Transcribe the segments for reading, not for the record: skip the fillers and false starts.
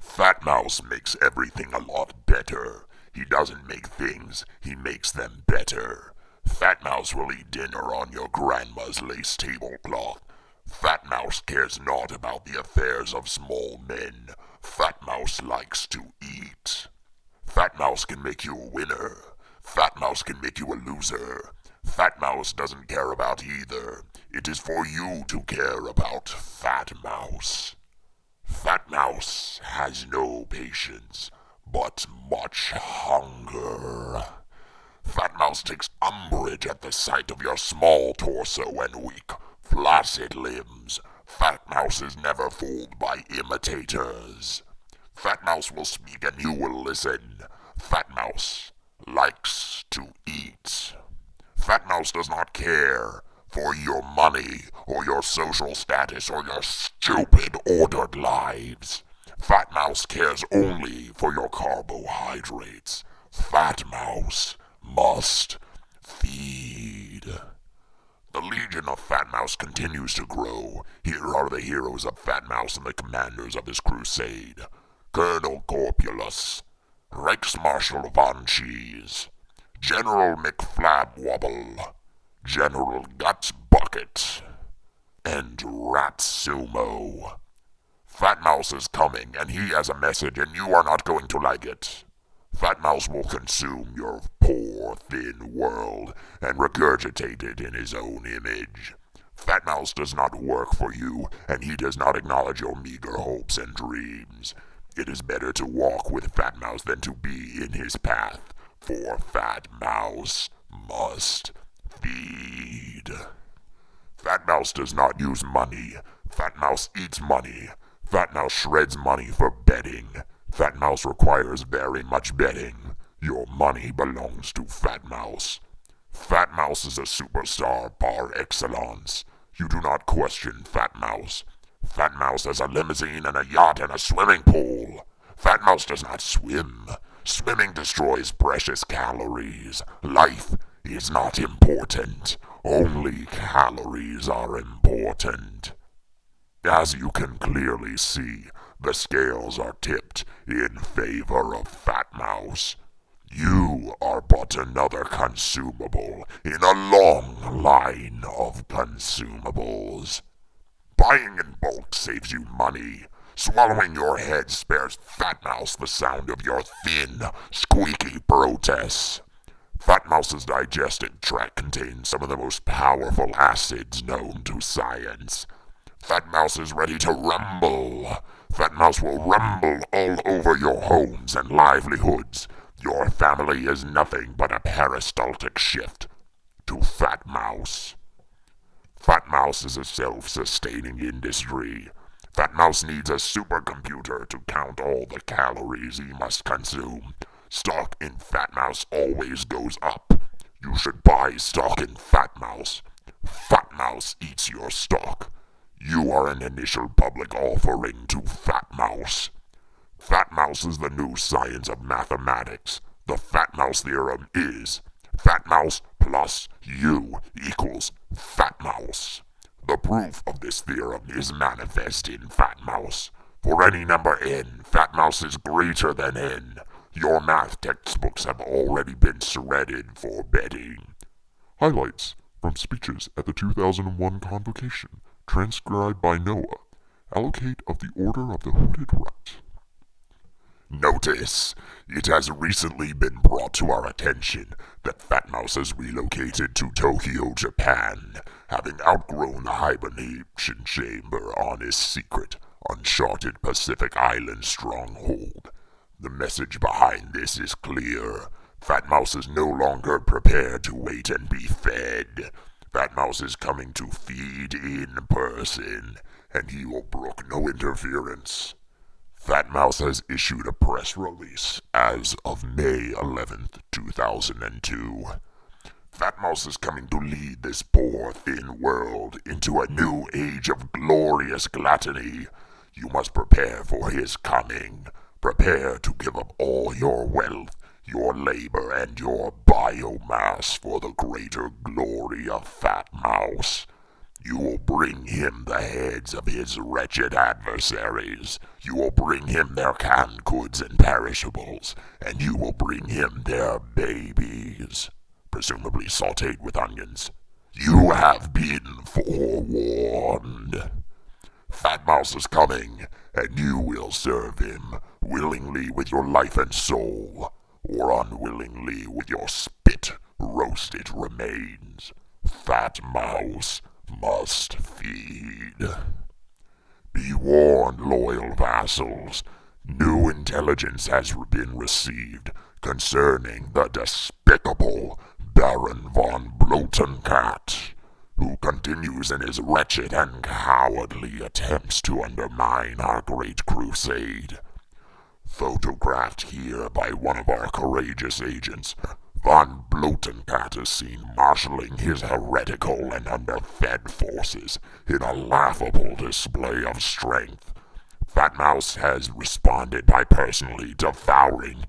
Fatmouse makes everything a lot better. He doesn't make things, he makes them better. Fatmouse will eat dinner on your grandma's lace tablecloth. Fatmouse cares not about the affairs of small men. Fatmouse likes to eat. Fatmouse can make you a winner. Fatmouse can make you a loser. Fatmouse doesn't care about either. It is for you to care about Fatmouse. Fatmouse has no patience, but much hunger. Fatmouse takes umbrage at the sight of your small torso and weak, flaccid limbs. Fatmouse is never fooled by imitators. Fatmouse will speak and you will listen. Fatmouse likes to eat. Fatmouse does not care for your money, or your social status, or your stupid ordered lives. Fatmouse cares only for your carbohydrates. Fatmouse must feed. The legion of Fatmouse continues to grow. Here are the heroes of Fatmouse and the commanders of his crusade. Colonel Corpulus, Reichsmarschall Von Cheese, General McFlabwobble, General Guts Bucket, and Rat Sumo. Fatmouse is coming, and he has a message, and you are not going to like it. Fatmouse will consume your poor, thin world and regurgitate it in his own image. Fatmouse does not work for you, and he does not acknowledge your meager hopes and dreams. It is better to walk with Fatmouse than to be in his path, for Fatmouse must feed. Fatmouse does not use money. Fatmouse eats money. Fatmouse shreds money for betting. Fatmouse requires very much betting. Your money belongs to Fatmouse. Fatmouse is a superstar par excellence. You do not question Fatmouse. Fatmouse has a limousine and a yacht and a swimming pool. Fatmouse does not swim. Swimming destroys precious calories. Life is not important. Only calories are important. As you can clearly see, the scales are tipped in favor of Fatmouse. You are but another consumable in a long line of consumables. Buying in bulk saves you money. Swallowing your head spares Fatmouse the sound of your thin, squeaky protests. Fatmouse's digestive tract contains some of the most powerful acids known to science. Fatmouse is ready to rumble. Fatmouse will rumble all over your homes and livelihoods. Your family is nothing but a peristaltic shift to Fatmouse. Fatmouse is a self-sustaining industry. Fatmouse needs a supercomputer to count all the calories he must consume. Stock in Fatmouse always goes up. You should buy stock in Fatmouse. Fatmouse eats your stock. You are an initial public offering to Fatmouse. Fatmouse is the new science of mathematics. The Fatmouse theorem is Fatmouse plus U equals Fatmouse. The proof of this theorem is manifest in Fatmouse. For any number n, Fatmouse is greater than n. Your math textbooks have already been shredded for betting. Highlights from speeches at the 2001 convocation, transcribed by Noah. Allocate of the Order of the Hooded Rat. Notice, it has recently been brought to our attention that Fatmouse has relocated to Tokyo, Japan, having outgrown the hibernation chamber on his secret, uncharted Pacific Island stronghold. The message behind this is clear. Fatmouse is no longer prepared to wait and be fed. Fatmouse is coming to feed in person, and he will brook no interference. Fatmouse has issued a press release as of May 11th, 2002. Fatmouse is coming to lead this poor, thin world into a new age of glorious gluttony. You must prepare for his coming. Prepare to give up all your wealth, your labor, and your biomass for the greater glory of Fatmouse. You will bring him the heads of his wretched adversaries. You will bring him their canned goods and perishables, and you will bring him their babies, presumably sautéed with onions. You have been forewarned. Fatmouse is coming, and you will serve him, willingly with your life and soul, or unwillingly with your spit-roasted remains. Fatmouse must feed. Be warned, loyal vassals. New intelligence has been received concerning the despicable Baron von Blotenkat, who continues in his wretched and cowardly attempts to undermine our great crusade. Photographed here by one of our courageous agents, Von Blotenkat is seen marshalling his heretical and underfed forces in a laughable display of strength. Fatmouse has responded by personally devouring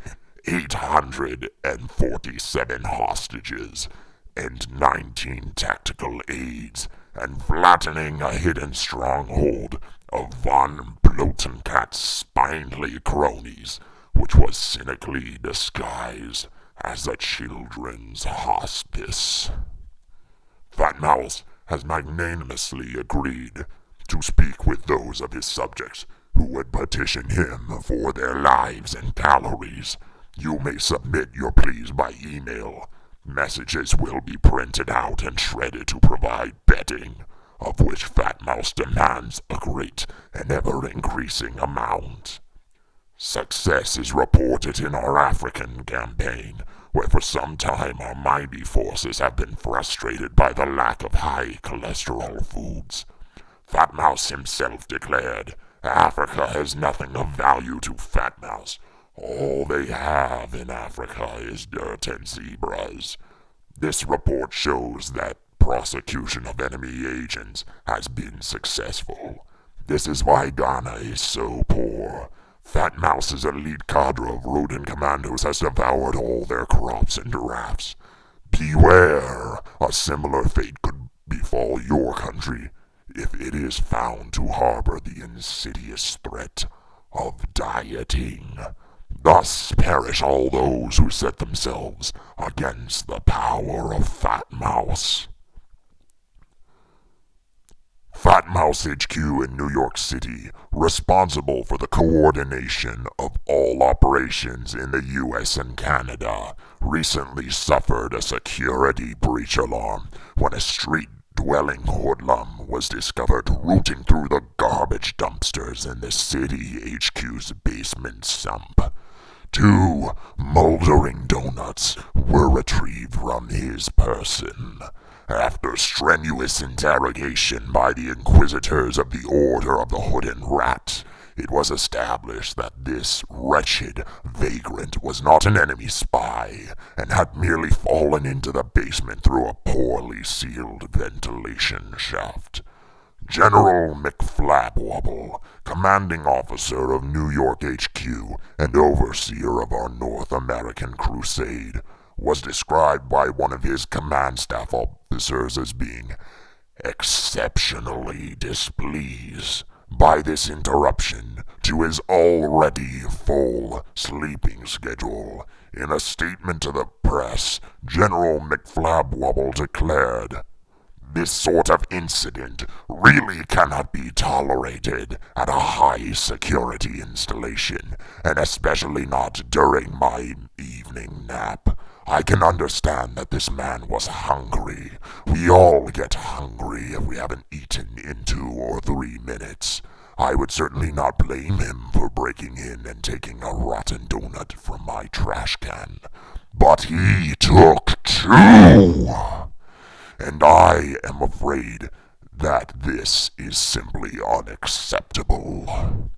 847 hostages and 19 tactical aides, and flattening a hidden stronghold of Von Blotenkat's spindly cronies, which was cynically disguised as a children's hospice. Fatmouse has magnanimously agreed to speak with those of his subjects who would petition him for their lives and calories. You may submit your pleas by email. Messages will be printed out and shredded to provide betting, of which Fatmouse demands a great and ever-increasing amount. Success is reported in our African campaign, where for some time our mighty forces have been frustrated by the lack of high cholesterol foods. Fatmouse himself declared, Africa has nothing of value to Fatmouse. All they have in Africa is dirt and zebras. This report shows that prosecution of enemy agents has been successful. This is why Ghana is so poor. Fatmouse's elite cadre of rodent commandos has devoured all their crops and giraffes. Beware, a similar fate could befall your country if it is found to harbor the insidious threat of dieting. Thus perish all those who set themselves against the power of Fatmouse. Fatmouse HQ in New York City, responsible for the coordination of all operations in the US and Canada, recently suffered a security breach alarm when a street-dwelling hoodlum was discovered rooting through the garbage dumpsters in the city HQ's basement sump. 2 moldering donuts were retrieved from his person. After strenuous interrogation by the inquisitors of the Order of the Hooded Rat, it was established that this wretched vagrant was not an enemy spy, and had merely fallen into the basement through a poorly sealed ventilation shaft. General McFlabwobble, commanding officer of New York HQ and overseer of our North American crusade, was described by one of his command staff officers as being exceptionally displeased by this interruption to his already full sleeping schedule. In a statement to the press, General McFlabwobble declared, "This sort of incident really cannot be tolerated at a high-security installation, and especially not during my evening nap. I can understand that this man was hungry. We all get hungry if we haven't eaten in 2 or 3 minutes. I would certainly not blame him for breaking in and taking a rotten donut from my trash can. But he took 2! And I am afraid that this is simply unacceptable."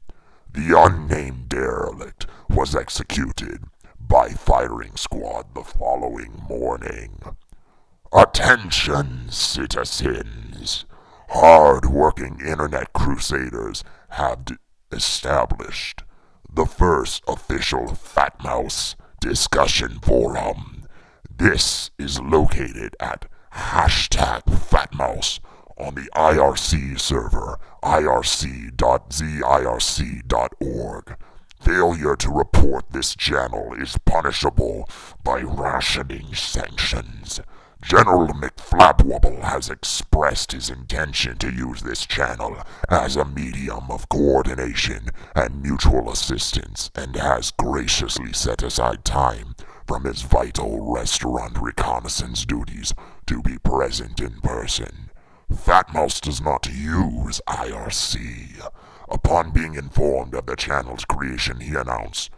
The unnamed derelict was executed by firing squad the following morning. Attention, citizens! Hard-working internet crusaders have established the first official Fatmouse discussion forum. This is located at #Fatmouse on the IRC server, irc.zirc.org. Failure to report this channel is punishable by rationing sanctions. General McFlapwubble has expressed his intention to use this channel as a medium of coordination and mutual assistance, and has graciously set aside time from his vital restaurant reconnaissance duties to be present in person. Fatmouse does not use IRC. Upon being informed of the channel's creation, he announced,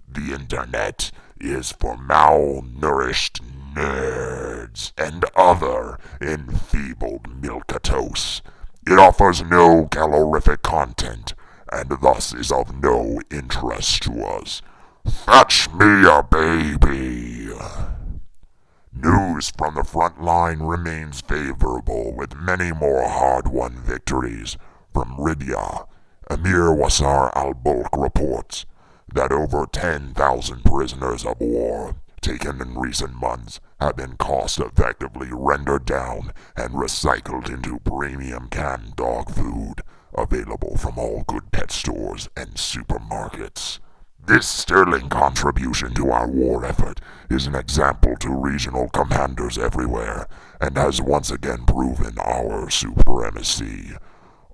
"The internet is for malnourished nerds and other enfeebled milquetoast. It offers no calorific content, and thus is of no interest to us. Fetch me a baby." News from the front line remains favorable, with many more hard-won victories. From Ribia, Emir Wasar al-Bulk reports that over 10,000 prisoners of war taken in recent months have been cost-effectively rendered down and recycled into premium canned dog food, available from all good pet stores and supermarkets. This sterling contribution to our war effort is an example to regional commanders everywhere, and has once again proven our supremacy.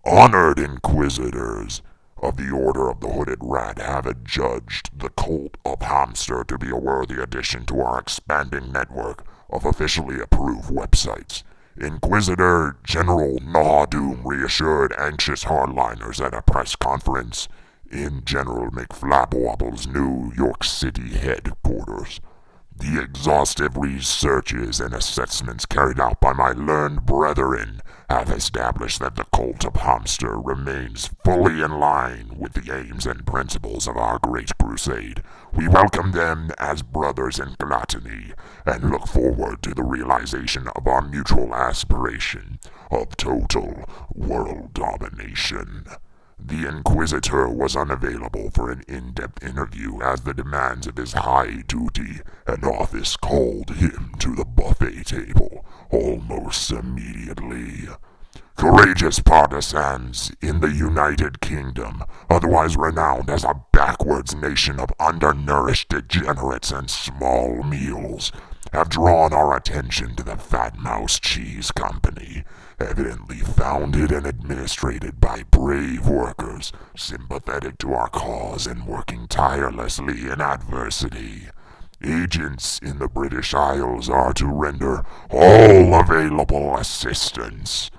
Honored inquisitors of the Order of the Hooded Rat have adjudged the Cult of Hamster to be a worthy addition to our expanding network of officially approved websites. Inquisitor General Nahdoom reassured anxious hardliners at a press conference in General McFlapwobble's New York City headquarters. The exhaustive researches and assessments carried out by my learned brethren have established that the Cult of Hamster remains fully in line with the aims and principles of our great crusade. We welcome them as brothers in gluttony, and look forward to the realization of our mutual aspiration of total world domination. The Inquisitor was unavailable for an in-depth interview, as the demands of his high duty and office called him to the buffet table almost immediately. Courageous partisans in the United Kingdom, otherwise renowned as a backwards nation of undernourished degenerates and small meals, have drawn our attention to the Fatmouse Cheese Company, evidently founded and administrated by brave workers sympathetic to our cause and working tirelessly in adversity. Agents in the British Isles are to render all available assistance.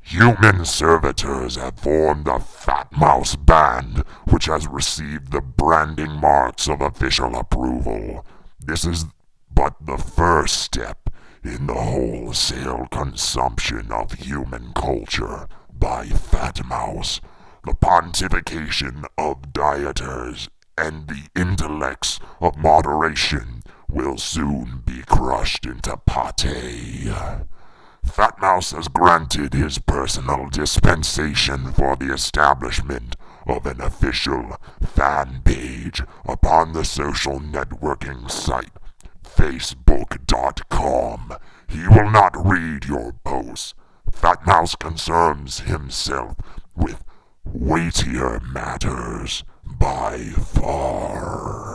Human servitors have formed the Fatmouse Band, which has received the branding marks of official approval. This is but the first step in the wholesale consumption of human culture by Fatmouse. The pontification of dieters and the intellects of moderation will soon be crushed into pate. Fatmouse has granted his personal dispensation for the establishment of an official fan page upon the social networking site Facebook.com. He will not read your posts. Fatmouse concerns himself with weightier matters by far.